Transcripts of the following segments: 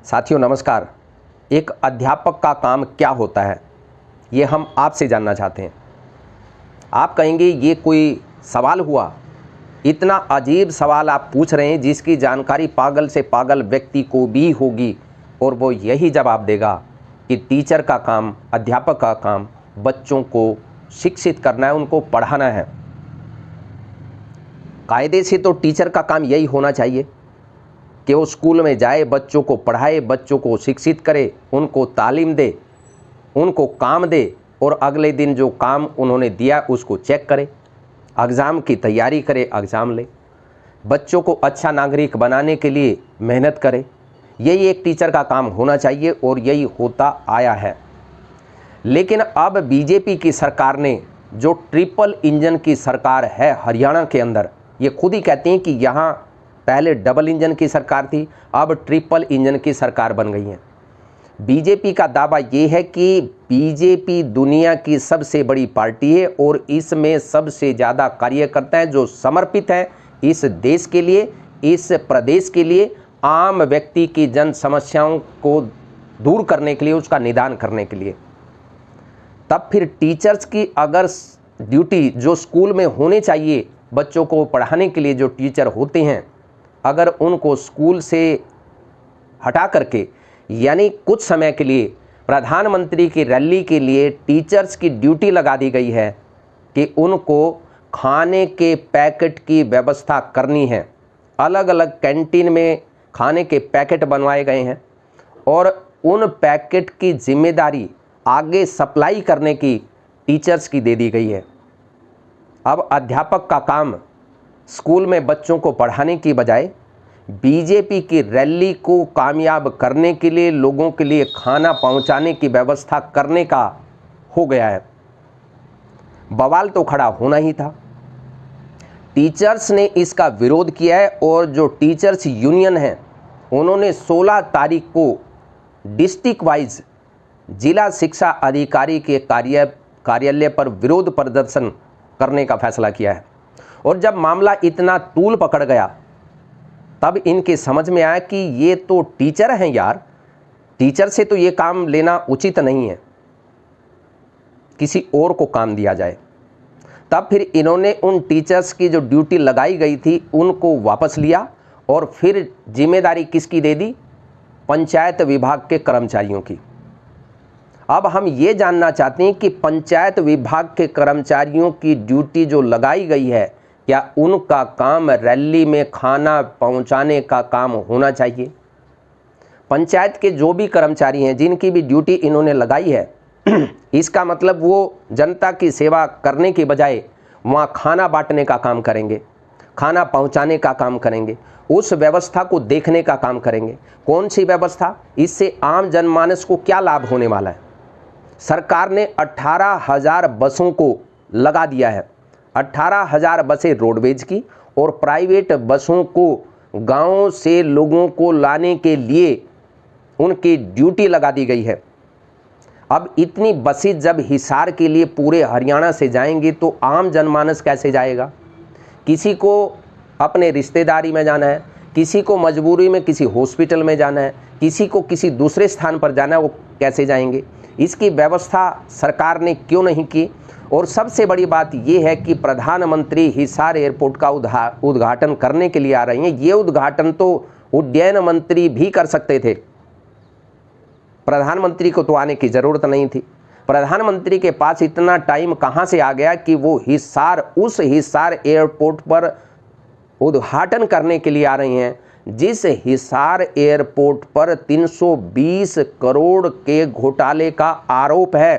साथियों नमस्कार। एक अध्यापक का काम क्या होता है ये हम आपसे जानना चाहते हैं। आप कहेंगे ये कोई सवाल हुआ, इतना अजीब सवाल आप पूछ रहे हैं जिसकी जानकारी पागल से पागल व्यक्ति को भी होगी और वो यही जवाब देगा कि टीचर का काम, अध्यापक का काम बच्चों को शिक्षित करना है, उनको पढ़ाना है। कायदे से तो टीचर का काम यही होना चाहिए कि वो स्कूल में जाए, बच्चों को पढ़ाए, बच्चों को शिक्षित करे, उनको तालीम दे, उनको काम दे और अगले दिन जो काम उन्होंने दिया उसको चेक करे, एग्ज़ाम की तैयारी करे, एग्ज़ाम ले, बच्चों को अच्छा नागरिक बनाने के लिए मेहनत करे। यही एक टीचर का काम होना चाहिए और यही होता आया है। लेकिन अब बीजेपी की सरकार ने, जो ट्रिपल इंजन की सरकार है हरियाणा के अंदर, ये खुद ही कहती हैं कि यहाँ पहले डबल इंजन की सरकार थी, अब ट्रिपल इंजन की सरकार बन गई है। बीजेपी का दावा ये है कि बीजेपी दुनिया की सबसे बड़ी पार्टी है और इसमें सबसे ज़्यादा कार्यकर्ता हैं जो समर्पित हैं इस देश के लिए, इस प्रदेश के लिए, आम व्यक्ति की जन समस्याओं को दूर करने के लिए, उसका निदान करने के लिए। तब फिर टीचर्स की अगर ड्यूटी जो स्कूल में होने चाहिए, बच्चों को पढ़ाने के लिए जो टीचर होते हैं, अगर उनको स्कूल से हटा करके यानी कुछ समय के लिए प्रधानमंत्री की रैली के लिए टीचर्स की ड्यूटी लगा दी गई है कि उनको खाने के पैकेट की व्यवस्था करनी है। अलग अलग कैंटीन में खाने के पैकेट बनवाए गए हैं और उन पैकेट की जिम्मेदारी आगे सप्लाई करने की टीचर्स की दे दी गई है। अब अध्यापक का काम स्कूल में बच्चों को पढ़ाने की बजाय बीजेपी की रैली को कामयाब करने के लिए, लोगों के लिए खाना पहुंचाने की व्यवस्था करने का हो गया है। बवाल तो खड़ा होना ही था। टीचर्स ने इसका विरोध किया है और जो टीचर्स यूनियन है उन्होंने 16 तारीख को डिस्ट्रिक्ट वाइज जिला शिक्षा अधिकारी के कार्यालय पर विरोध प्रदर्शन करने का फैसला किया है। और जब मामला इतना तूल पकड़ गया तब इनके समझ में आया कि ये तो टीचर हैं यार, टीचर से तो ये काम लेना उचित नहीं है, किसी और को काम दिया जाए। तब फिर इन्होंने उन टीचर्स की जो ड्यूटी लगाई गई थी उनको वापस लिया और फिर जिम्मेदारी किसकी दे दी? पंचायत विभाग के कर्मचारियों की। अब हम ये जानना चाहते हैं कि पंचायत विभाग के कर्मचारियों की ड्यूटी जो लगाई गई है, क्या उनका काम रैली में खाना पहुंचाने का काम होना चाहिए? पंचायत के जो भी कर्मचारी हैं जिनकी भी ड्यूटी इन्होंने लगाई है इसका मतलब वो जनता की सेवा करने के बजाय वहाँ खाना बांटने का काम करेंगे, खाना पहुंचाने का काम करेंगे, उस व्यवस्था को देखने का काम करेंगे। कौन सी व्यवस्था? इससे आम जनमानस को क्या लाभ होने वाला है? सरकार ने 18,000 बसों को लगा दिया है। 18,000 बसें रोडवेज की और प्राइवेट बसों को गांवों से लोगों को लाने के लिए उनकी ड्यूटी लगा दी गई है। अब इतनी बसें जब हिसार के लिए पूरे हरियाणा से जाएंगी तो आम जनमानस कैसे जाएगा? किसी को अपने रिश्तेदारी में जाना है, किसी को मजबूरी में किसी हॉस्पिटल में जाना है, किसी को किसी दूसरे स्थान पर जाना है, वो कैसे जाएंगे? इसकी व्यवस्था सरकार ने क्यों नहीं की? और सबसे बड़ी बात यह है कि प्रधानमंत्री हिसार एयरपोर्ट का उद्घाटन करने के लिए आ रही हैं। ये उद्घाटन तो उड्डयन मंत्री भी कर सकते थे, प्रधानमंत्री को तो आने की ज़रूरत नहीं थी। प्रधानमंत्री के पास इतना टाइम कहाँ से आ गया कि वो उस हिसार एयरपोर्ट पर उद्घाटन करने के लिए आ रही हैं, जिस हिसार एयरपोर्ट पर 320 करोड़ के घोटाले का आरोप है।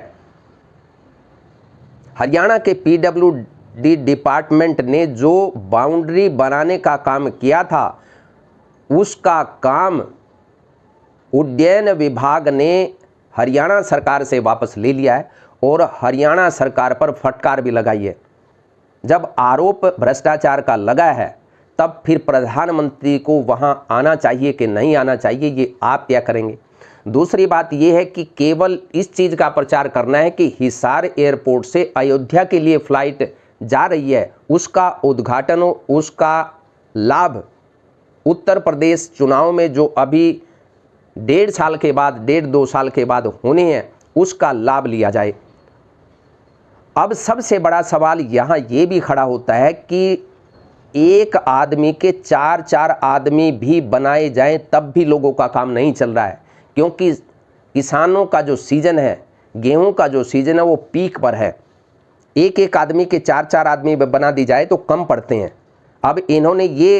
हरियाणा के पीडब्ल्यूडी डिपार्टमेंट ने जो बाउंड्री बनाने का काम किया था उसका काम उड्डयन विभाग ने हरियाणा सरकार से वापस ले लिया है और हरियाणा सरकार पर फटकार भी लगाई है। जब आरोप भ्रष्टाचार का लगा है तब फिर प्रधानमंत्री को वहां आना चाहिए कि नहीं आना चाहिए, ये आप तय करेंगे। दूसरी बात यह है कि केवल इस चीज़ का प्रचार करना है कि हिसार एयरपोर्ट से अयोध्या के लिए फ़्लाइट जा रही है, उसका उद्घाटन हो, उसका लाभ उत्तर प्रदेश चुनाव में जो अभी 1.5 साल के बाद, 1.5-2 साल के बाद होने हैं, उसका लाभ लिया जाए। अब सबसे बड़ा सवाल यहाँ ये भी खड़ा होता है कि एक आदमी के 4-4 आदमी भी बनाए जाएं तब भी लोगों का काम नहीं चल रहा है, क्योंकि किसानों का जो सीज़न है, गेहूं का जो सीज़न है वो पीक पर है। एक आदमी के 4-4 आदमी बना दी जाए तो कम पड़ते हैं। अब इन्होंने ये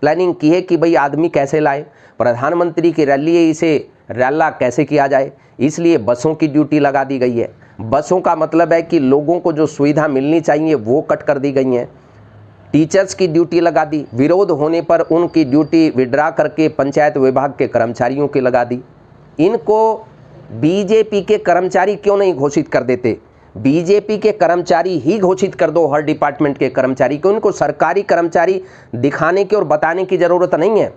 प्लानिंग की है कि भाई आदमी कैसे लाए, प्रधानमंत्री की रैली है, इसे रैला कैसे किया जाए, इसलिए बसों की ड्यूटी लगा दी गई है। बसों का मतलब है कि लोगों को जो सुविधा मिलनी चाहिए वो कट कर दी गई हैं। टीचर्स की ड्यूटी लगा दी, विरोध होने पर उनकी ड्यूटी विड्रा करके पंचायत विभाग के कर्मचारियों की लगा दी। इनको बीजेपी के कर्मचारी क्यों नहीं घोषित कर देते? बीजेपी के कर्मचारी ही घोषित कर दो, हर डिपार्टमेंट के कर्मचारी को। उनको सरकारी कर्मचारी दिखाने की और बताने की जरूरत नहीं है।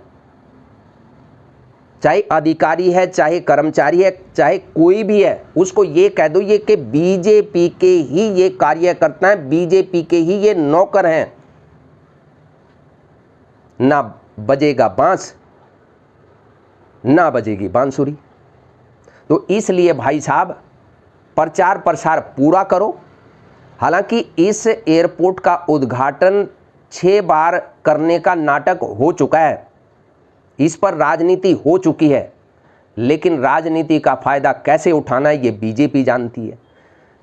चाहे अधिकारी है, चाहे कर्मचारी है, चाहे कोई भी है, उसको ये कह दो ये कि बीजेपी के ही ये कार्यकर्ता हैं, बीजेपी के ही ये नौकर हैं। ना बजेगा बांस, ना बजेगी बांसुरी। तो इसलिए भाई साहब प्रचार प्रसार पूरा करो। हालांकि इस एयरपोर्ट का उद्घाटन 6 बार करने का नाटक हो चुका है, इस पर राजनीति हो चुकी है, लेकिन राजनीति का फायदा कैसे उठाना है ये बीजेपी जानती है।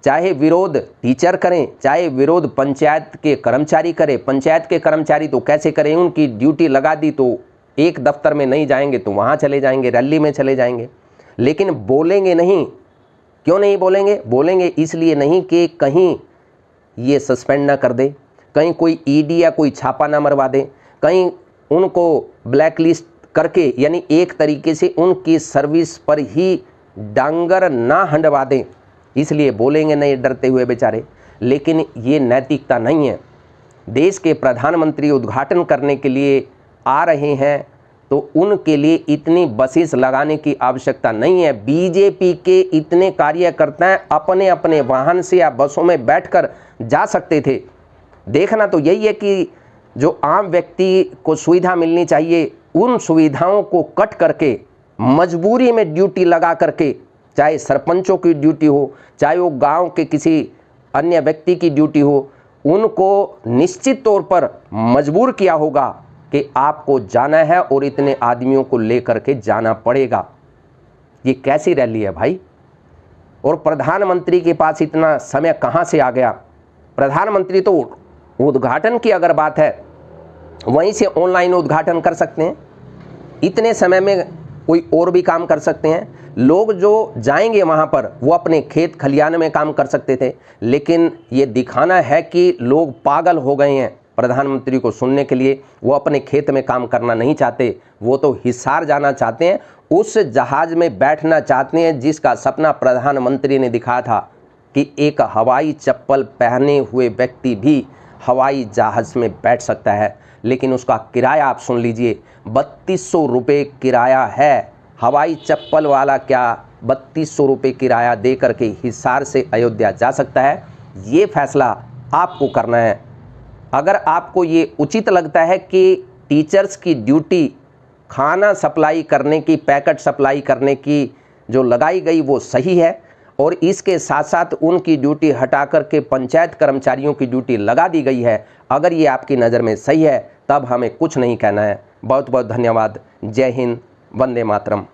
चाहे विरोध टीचर करें, चाहे विरोध पंचायत के कर्मचारी करें। पंचायत के कर्मचारी तो कैसे करें, उनकी ड्यूटी लगा दी तो एक दफ्तर में नहीं जाएंगे तो वहाँ चले जाएंगे, रैली में चले जाएंगे, लेकिन बोलेंगे नहीं। क्यों नहीं बोलेंगे? बोलेंगे इसलिए नहीं कि कहीं ये सस्पेंड ना कर दे, कहीं कोई ईडी या कोई छापा ना मरवा दे, कहीं उनको ब्लैक लिस्ट करके, यानी एक तरीके से उनकी सर्विस पर ही डांगर ना हंडवा दें, इसलिए बोलेंगे नहीं डरते हुए बेचारे। लेकिन ये नैतिकता नहीं है। देश के प्रधानमंत्री उद्घाटन करने के लिए आ रहे हैं तो उनके लिए इतनी बसेस लगाने की आवश्यकता नहीं है। बीजेपी के इतने कार्यकर्ता अपने अपने वाहन से या बसों में बैठकर जा सकते थे। देखना तो यही है कि जो आम व्यक्ति को सुविधा मिलनी चाहिए, उन सुविधाओं को कट करके मजबूरी में ड्यूटी लगा करके, चाहे सरपंचों की ड्यूटी हो, चाहे वो गांव के किसी अन्य व्यक्ति की ड्यूटी हो, उनको निश्चित तौर पर मजबूर किया होगा कि आपको जाना है और इतने आदमियों को लेकर के जाना पड़ेगा। ये कैसी रैली है भाई? और प्रधानमंत्री के पास इतना समय कहाँ से आ गया? प्रधानमंत्री तो उद्घाटन की अगर बात है वहीं से ऑनलाइन उद्घाटन कर सकते हैं, इतने समय में कोई और भी काम कर सकते हैं। लोग जो जाएंगे वहाँ पर वो अपने खेत खलियान में काम कर सकते थे, लेकिन ये दिखाना है कि लोग पागल हो गए हैं प्रधानमंत्री को सुनने के लिए। वो अपने खेत में काम करना नहीं चाहते, वो तो हिसार जाना चाहते हैं, उस जहाज़ में बैठना चाहते हैं जिसका सपना प्रधानमंत्री ने दिखाया था कि एक हवाई चप्पल पहने हुए व्यक्ति भी हवाई जहाज़ में बैठ सकता है। लेकिन उसका किराया आप सुन लीजिए, 3200 रुपये किराया है। हवाई चप्पल वाला क्या 3200 रुपये किराया दे करके हिसार से अयोध्या जा सकता है? ये फैसला आपको करना है। अगर आपको ये उचित लगता है कि टीचर्स की ड्यूटी खाना सप्लाई करने की, पैकेट सप्लाई करने की जो लगाई गई वो सही है, और इसके साथ साथ उनकी ड्यूटी हटा करके पंचायत कर्मचारियों की ड्यूटी लगा दी गई है, अगर ये आपकी नज़र में सही है तब हमें कुछ नहीं कहना है। बहुत बहुत धन्यवाद। जय हिंद, वंदे मातरम।